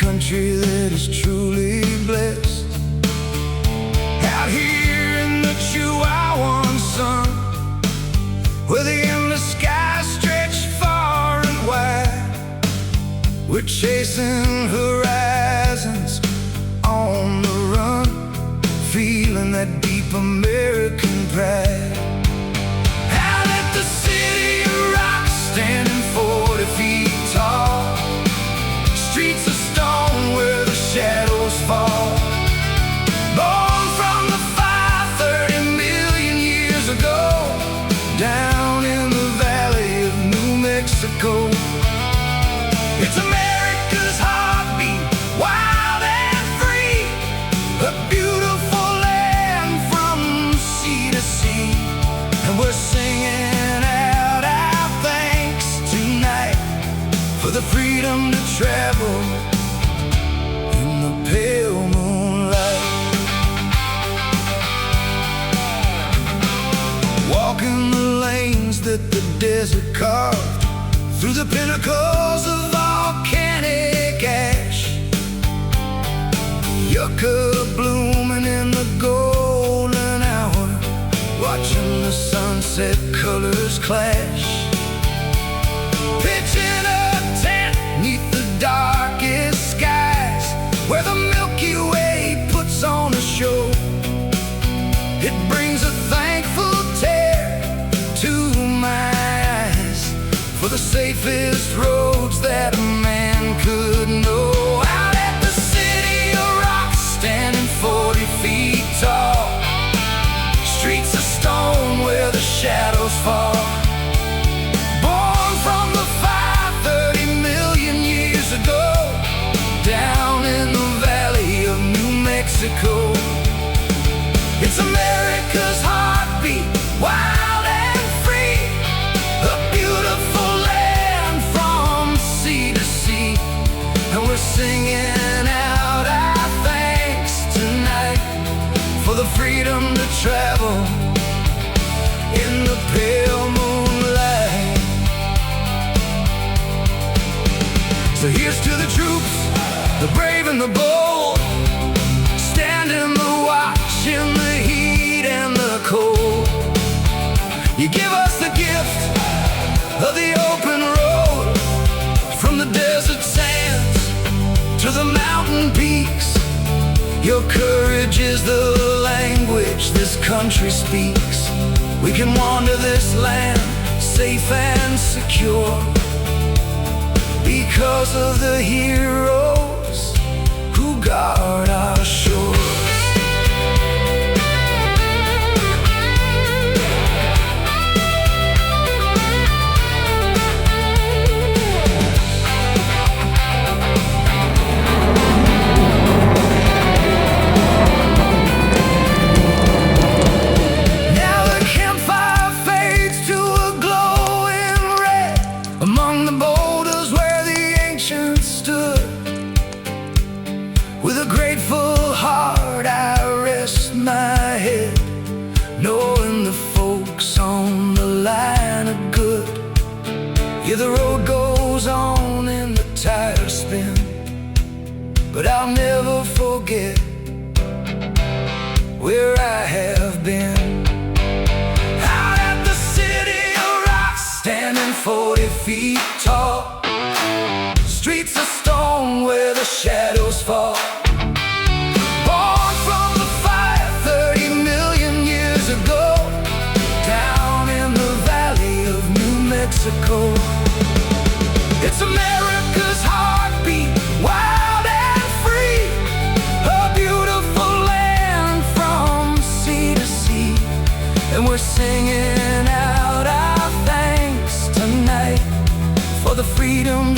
Country that is truly blessed. Out here in the Chihuahuan sun, where the endless skies stretch far and wide, we're chasing horizons on the run, feeling that deep American pride. Out at the city of rock, standing 40 feet tall, streets of stone where the shadows fall. Born from the fire 30 million years ago, down in the valley of New Mexico. It's America's heartbeat, wild and free, a beautiful land from sea to sea. And we're singing out our thanks tonight for the freedom to travel in the pale moonlight. Walking the lanes that the desert carved, through the pinnacles of volcanic ash, yucca blooming in the golden hour, watching the sunset colors clash. Pitching a tent neath the darkest skies, where the Milky Way puts on a show. It brings a thankful tear to my eyes for the safest roads that a man could know. Out at the city of rock, standing 40 feet tall, streets of stone where the shadows fall. Born from the fire 30 million years ago, down in the valley of New Mexico. It's America's heartbeat, wild and free, a beautiful land from sea to sea. And we're singing out our thanks tonight for the freedom to travel in the pale moonlight. So here's to the troops, the brave and the bold, standing the watch in the heat and the cold. You give us the gift of the open road, from the desert sands to the mountain peaks. Your courage is the language this country speaks. We can wander this land safe and secure because of the heroes who guard our shores. Now the campfire fades to a glowing red among the boulders where the ancients stood. With a grateful heart I rest my head, knowing the folks on the line are good. Yeah, the road goes on and the tires spin, but I'll never forget where I have been. Out at the city of rock, standing 40 feet tall, streets of stone where the shadows fall. Born from the fire 30 million years ago, down in the valley of New Mexico. It's America's heartbeat, wild and free,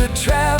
to travel